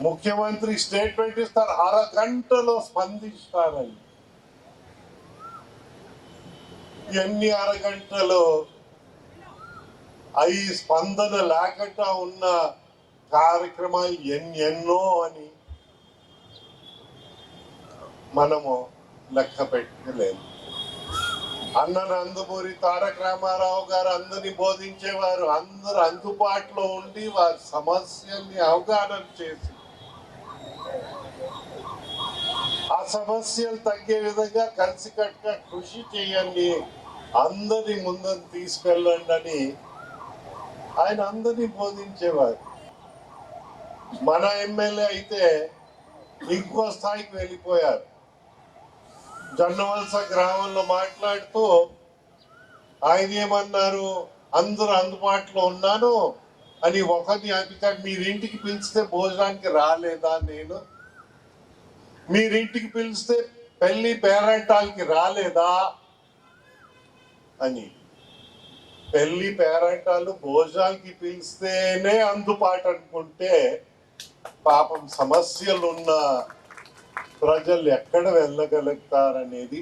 ముఖ్యమంత్రి స్టేట్మెంట్ ఇస్తారు, అరగంటలో స్పందిస్తారని. ఎన్ని అరగంటలో ఈ స్పందన లేకుండా ఉన్న కార్యక్రమాలు ఎన్నెన్నో అని మనము లెక్క పెట్టలేము. అన్న నందమూరి తారక రామారావు గారు అందరినీ బోధించేవారు. అందరు అందుబాటులో ఉండి వారి సమస్యల్ని అవగాహన చేసి ఆ సమస్యలు తగ్గే విధంగా కలిసికట్టుగా కృషి చేయండి, అందరినీ ముందుకు తీసుకెళ్ళండి అని ఆయన అందరినీ బోధించేవారు. మన ఎమ్మెల్యే అయితే ఇంకో స్థాయికి వెళ్ళిపోయారు. జొన్నవలస గ్రామంలో మాట్లాడుతూ ఆయన ఏమన్నారు, అందరూ అందుబాటులో ఉన్నాను అని ఒకరిని అధికారి మీరింటికి పిలిస్తే భోజనానికి రాలేదా, నేను మీరింటికి పిలిస్తే పెళ్లి పేరంటాలకి రాలేదా అని. పెళ్లి పేరంటాలు భోజనాలకి పిలిస్తేనే అందుబాటు అనుకుంటే పాపం సమస్యలున్న ప్రజలు ఎక్కడ వెళ్ళగలుగుతారనేది